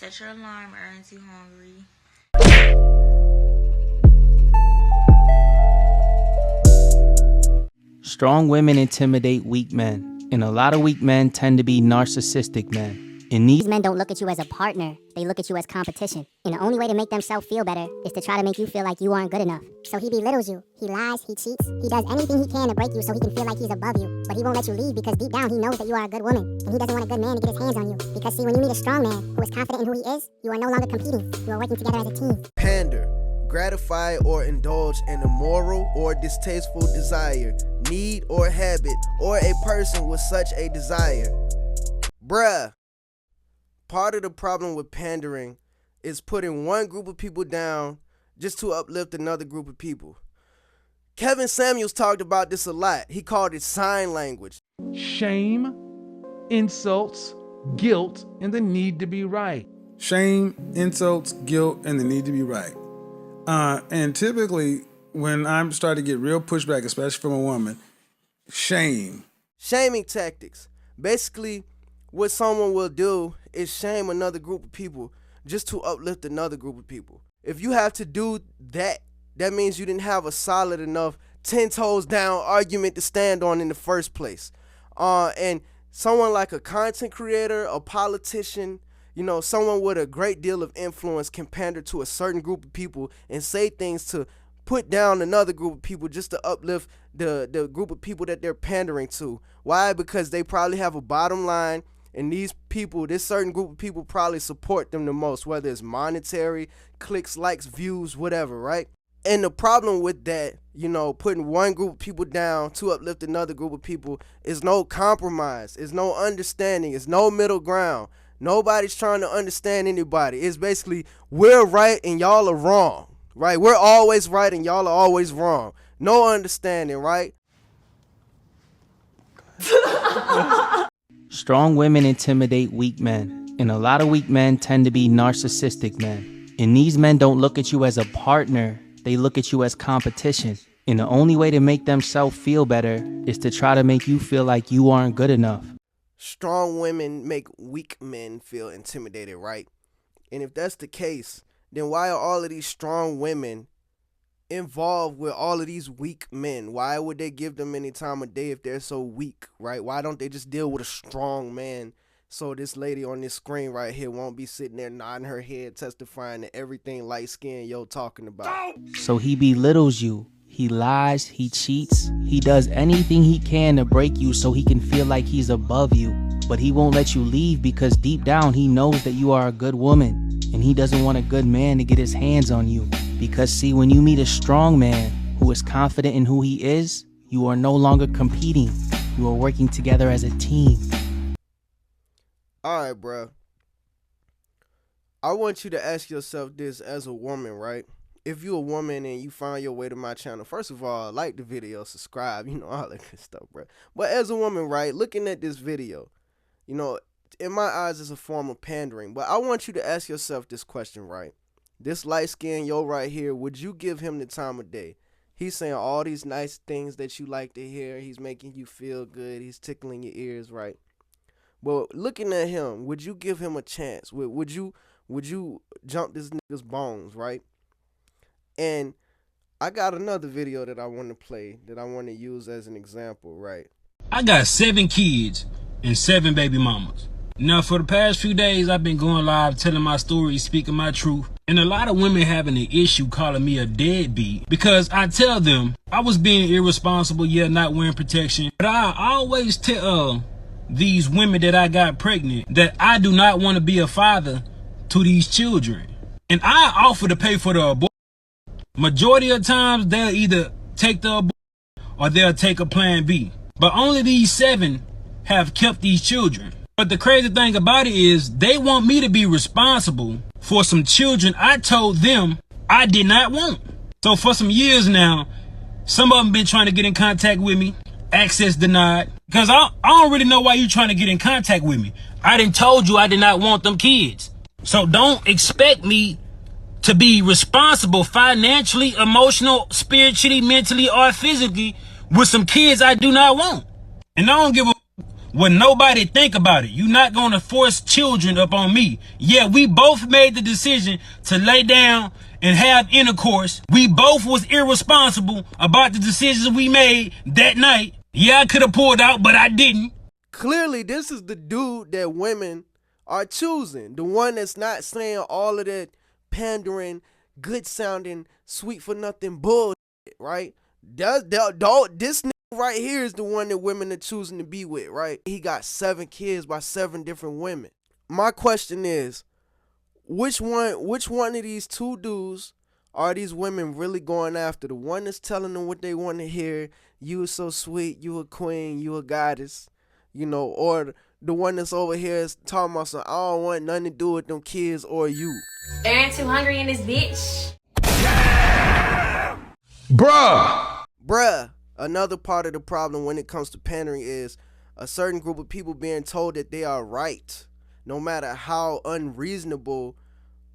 Set your alarm, aren't you hungry? Strong women intimidate weak men, and a lot of weak men tend to be narcissistic men. And These men don't look at you as a partner, they look at you as competition. And the only way to make themselves feel better is to try to make you feel like you aren't good enough. So he belittles you, he lies, he cheats, he does anything he can to break you so he can feel like he's above you. But he won't let you leave because deep down he knows that you are a good woman. And he doesn't want a good man to get his hands on you. Because see, when you meet a strong man who is confident in who he is, you are no longer competing, you are working together as a team. Pander, gratify or indulge in a moral or distasteful desire, need or habit, or a person with such a desire. Bruh. Part of the problem with pandering is putting one group of people down just to uplift another group of people. Kevin Samuels talked about this a lot. He called it sign language. Shame, insults, guilt, and the need to be right. Shame, insults, guilt, and the need to be right. And typically, when I'm starting to get real pushback, especially from a woman, shame. Shaming tactics. Basically, what someone will do is shame another group of people just to uplift another group of people. If you have to do that, that means you didn't have a solid enough 10 toes down argument to stand on in the first place. And someone like a content creator, a politician, someone with a great deal of influence can pander to a certain group of people and say things to put down another group of people just to uplift the group of people that they're pandering to. Why? Because they probably have a bottom line, and these people, this certain group of people probably support them the most, whether it's monetary, clicks, likes, views, whatever, right? And the problem with that, putting one group of people down to uplift another group of people is no compromise, is no understanding, is no middle ground. Nobody's trying to understand anybody. It's basically, we're right and y'all are wrong, right? We're always right and y'all are always wrong. No understanding, right? Strong women intimidate weak men, and a lot of weak men tend to be narcissistic men. And these men don't look at you as a partner, they look at you as competition. And the only way to make themselves feel better is to try to make you feel like you aren't good enough. Strong women make weak men feel intimidated, right? And if that's the case, then why are all of these strong women involved with all of these weak men? Why would they give them any time of day if they're so weak, right? Why don't they just deal with a strong man so this lady on this screen right here won't be sitting there nodding her head testifying to everything light skin yo talking about? So he belittles you, he lies, he cheats, he does anything he can to break you so he can feel like he's above you. But he won't let you leave because deep down he knows that you are a good woman, and he doesn't want a good man to get his hands on you. Because see, when you meet a strong man who is confident in who he is, you are no longer competing. You are working together as a team. All right, bro. I want you to ask yourself this as a woman, right? If you're a woman and you find your way to my channel, first of all, like the video, subscribe, all that good stuff, bro. But as a woman, right, looking at this video, in my eyes, it's a form of pandering. But I want you to ask yourself this question, right? This light skin yo right here, would you give him the time of day? He's saying all these nice things that you like to hear. He's making you feel good. He's tickling your ears, right? But looking at him, would you give him a chance? Would you jump this nigga's bones, right? And I got another video that I want to play that I want to use as an example, right? I got 7 kids and 7 baby mamas. Now, for the past few days, I've been going live, telling my story, speaking my truth. And a lot of women having an issue calling me a deadbeat because I tell them I was being irresponsible, not wearing protection. But I always tell these women that I got pregnant that I do not want to be a father to these children. And I offer to pay for the abortion. Majority of times, they'll either take the abortion or they'll take a plan B. But only these 7 have kept these children. But the crazy thing about it is they want me to be responsible for some children I told them I did not want. So for some years now, some of them been trying to get in contact with me, access denied. Because I don't really know why you trying to get in contact with me. I done told you I did not want them kids. So don't expect me to be responsible financially, emotional, spiritually, mentally, or physically with some kids I do not want. And I don't give a Well, nobody think about it. You're not going to force children up on me. Yeah, we both made the decision to lay down and have intercourse. We both was irresponsible about the decisions we made that night. Yeah, I could have pulled out, but I didn't. Clearly, this is the dude that women are choosing. The one that's not saying all of that pandering, good sounding, sweet for nothing bullshit, right? This nigga right here is the one that women are choosing to be with, right? He got 7 kids by 7 different women. My question is, which one of these 2 dudes are these women really going after? The one that's telling them what they want to hear, you are so sweet, you a queen, you a goddess, you know, or the one that's over here is talking about some, I don't want nothing to do with them kids or you. Aaron too hungry in this bitch. Bruh. Another part of the problem when it comes to pandering is a certain group of people being told that they are right, no matter how unreasonable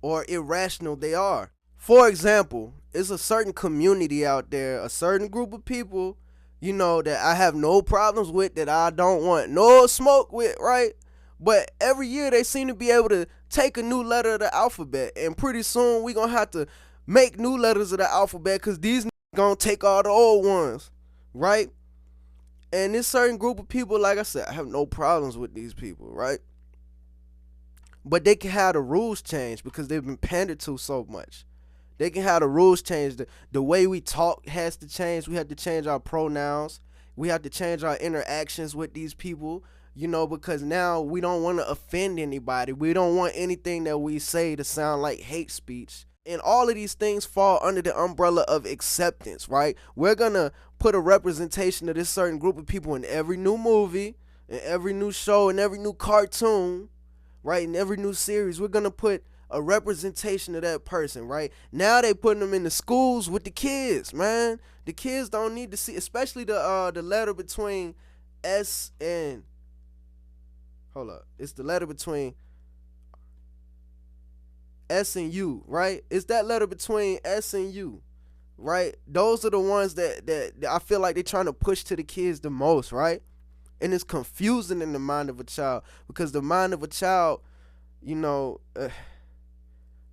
or irrational they are. For example, it's a certain community out there, a certain group of people, you know, that I have no problems with, that I don't want no smoke with, right? But every year they seem to be able to take a new letter of the alphabet, and pretty soon we gonna have to make new letters of the alphabet because these gonna take all the old ones, right? And this certain group of people, like I said, I have no problems with these people, right? But they can have the rules changed because they've been pandered to so much. They can have the rules changed. The way we talk has to change. We have to change our pronouns. We have to change our interactions with these people, you know, because now we don't want to offend anybody. We don't want anything that we say to sound like hate speech. And all of these things fall under the umbrella of acceptance, right? We're going to put a representation of this certain group of people in every new movie, in every new show, in every new cartoon, right? In every new series. We're going to put a representation of that person, right? Now they putting them in the schools with the kids, man. The kids don't need to see, especially the letter between S and, hold up, it's the letter between S and U, right? It's that letter between S and U, right? Those are the ones that I feel like they're trying to push to the kids the most, right? And it's confusing in the mind of a child, because the mind of a child, you know,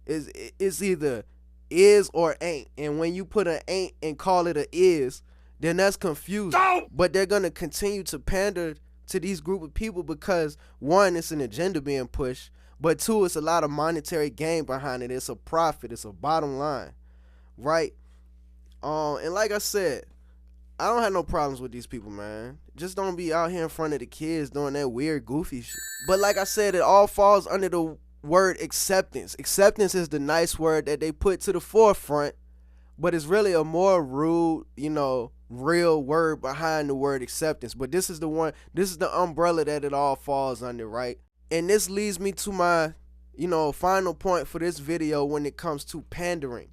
is either is or ain't. And when you put an ain't and call it a is, then that's confusing. But they're going to continue to pander to these group of people because, one, it's an agenda being pushed, but 2, it's a lot of monetary gain behind it. It's a profit. It's a bottom line, right? And like I said, I don't have no problems with these people, man. Just don't be out here in front of the kids doing that weird, goofy shit. But like I said, it all falls under the word acceptance. Acceptance is the nice word that they put to the forefront, but it's really a more rude, you know, real word behind the word acceptance. But this is the umbrella that it all falls under, right? And this leads me to my, you know, final point for this video when it comes to pandering,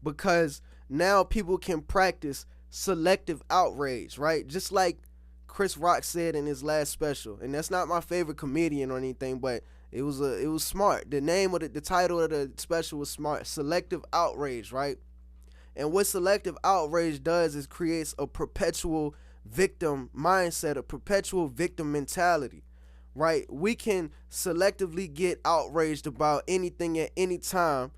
because now people can practice selective outrage, right? Just like Chris Rock said in his last special, and that's not my favorite comedian or anything, but it was smart. The name of the title of the special was smart. Selective outrage, right? And what selective outrage does is creates a perpetual victim mindset, a perpetual victim mentality, right? We can selectively get outraged about anything at any time,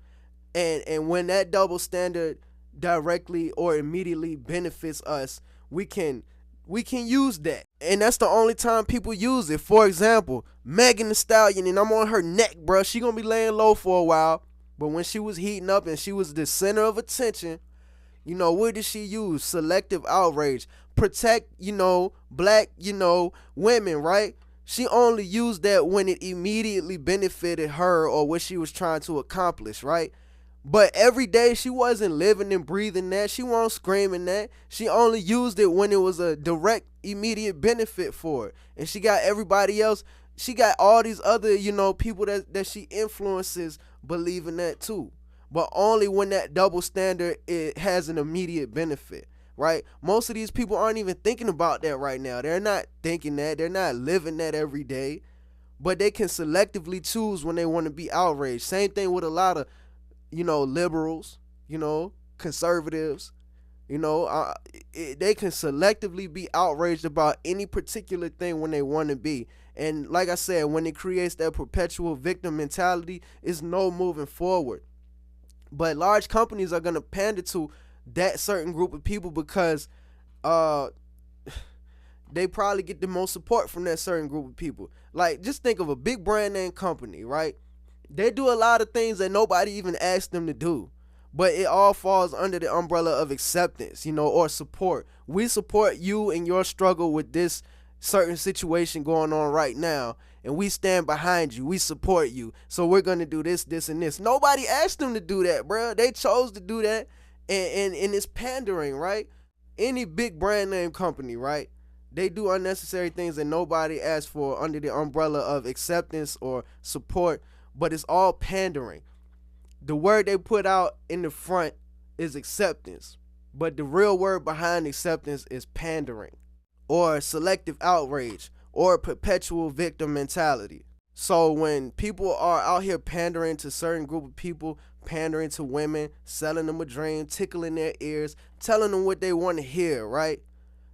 and when that double standard directly or immediately benefits us, we can use that. And that's the only time people use it. For example, Megan Thee Stallion, and I'm on her neck, bro. She gonna be laying low for a while, but when she was heating up and she was the center of attention, you know, what did she use? Selective outrage. Protect, you know, black, you know, women, right? She only used that when it immediately benefited her or what she was trying to accomplish, right? But every day she wasn't living and breathing that. She wasn't screaming that. She only used it when it was a direct, immediate benefit for it. And she got everybody else. She got all these other, you know, people that she influences believing that too. But only when that double standard, it has an immediate benefit, right? Most of these people aren't even thinking about that right now. They're not thinking that. They're not living that every day. But they can selectively choose when they want to be outraged. Same thing with a lot of, you know, liberals, you know, conservatives, You know, they can selectively be outraged about any particular thing when they want to be. And like I said, when it creates that perpetual victim mentality, it's no moving forward. But large companies are going to pander to that certain group of people because they probably get the most support from that certain group of people. Like, just think of a big brand name company, right? They do a lot of things that nobody even asked them to do. But it all falls under the umbrella of acceptance, you know, or support. We support you in your struggle with this certain situation going on right now, and we stand behind you. We support you. So we're going to do this, this, and this. Nobody asked them to do that, bro. They chose to do that, and it's pandering, right? Any big brand name company, right? They do unnecessary things that nobody asked for under the umbrella of acceptance or support, but it's all pandering. The word they put out in the front is acceptance, but the real word behind acceptance is pandering, or selective outrage, or perpetual victim mentality. So when people are out here pandering to certain group of people, pandering to women, selling them a dream, tickling their ears, telling them what they want to hear, right?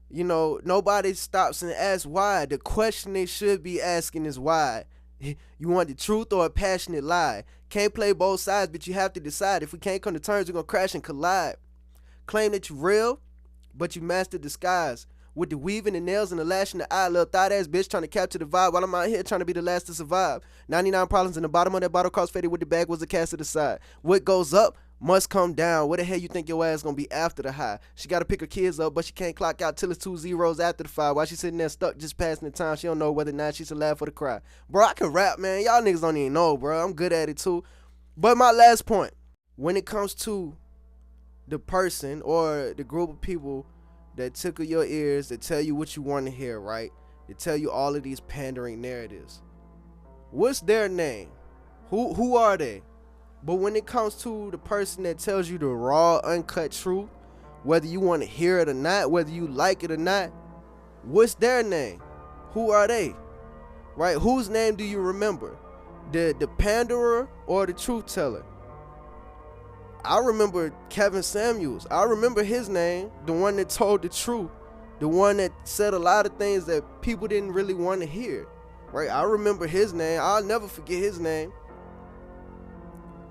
You know, nobody stops and asks why. The question they should be asking is why. You want the truth or a passionate lie? Can't play both sides, but you have to decide. If we can't come to terms, we're going to crash and collide. Claim that you're real, but you master disguise. With the weaving, the nails, and the lash in the eye, little thought-ass bitch trying to capture the vibe while I'm out here trying to be the last to survive. 99 problems in the bottom of that bottle, cross-faded with the bag was a cast to the side. What goes up must come down. Where the hell you think your ass gonna be after the high? She gotta pick her kids up, but she can't clock out till it's 2 zeros after the 5. While she sitting there stuck just passing the time, she don't know whether or not she's to laugh or to cry. Bro, I can rap, man. Y'all niggas don't even know, bro. I'm good at it too. But my last point, when it comes to the person or the group of people that tickle your ears, that tell you what you want to hear, right? They tell you all of these pandering narratives. What's their name? Who are they? But when it comes to the person that tells you the raw, uncut truth, whether you want to hear it or not, whether you like it or not, what's their name? Who are they? Right? Whose name do you remember? The panderer or the truth teller? I remember Kevin Samuels. I remember his name, the one that told the truth, the one that said a lot of things that people didn't really want to hear. Right? I remember his name. I'll never forget his name.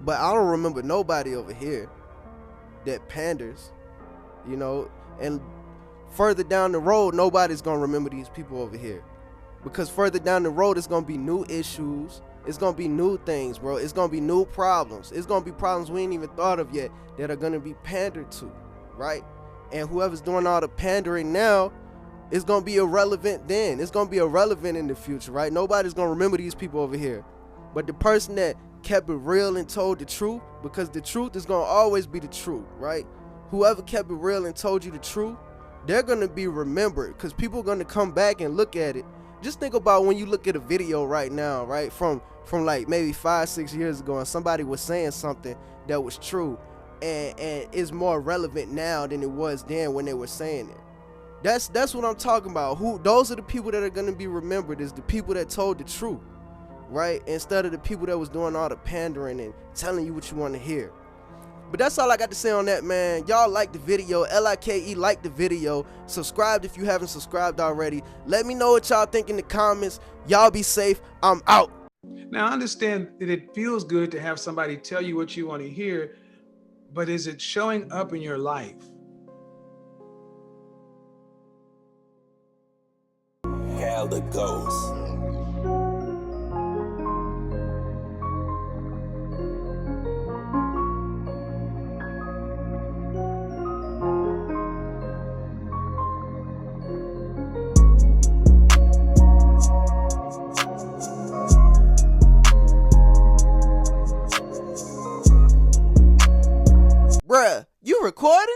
But I don't remember nobody over here that panders, you know, and further down the road, nobody's going to remember these people over here, because further down the road, it's going to be new issues. It's going to be new things, bro. It's going to be new problems. It's going to be problems we ain't even thought of yet that are going to be pandered to, right? And whoever's doing all the pandering now is going to be irrelevant then. It's going to be irrelevant in the future, right? Nobody's going to remember these people over here. But the person that kept it real and told the truth, because the truth is going to always be the truth, right? Whoever kept it real and told you the truth, they're going to be remembered, because people are going to come back and look at it. Just think about when you look at a video right now, right, from like maybe 5-6 years ago, and somebody was saying something that was true and is more relevant now than it was then when they were saying it. That's what I'm talking about. Those are the people that are going to be remembered, is the people that told the truth, right? Instead of the people that was doing all the pandering and telling you what you want to hear. But that's all I got to say on that, man. Y'all like the video. LIKE, like the video. Subscribe if you haven't subscribed already. Let me know what y'all think in the comments. Y'all be safe. I'm out. Now, I understand that it feels good to have somebody tell you what you want to hear, but is it showing up in your life? Hell the ghost. Bruh, you recording?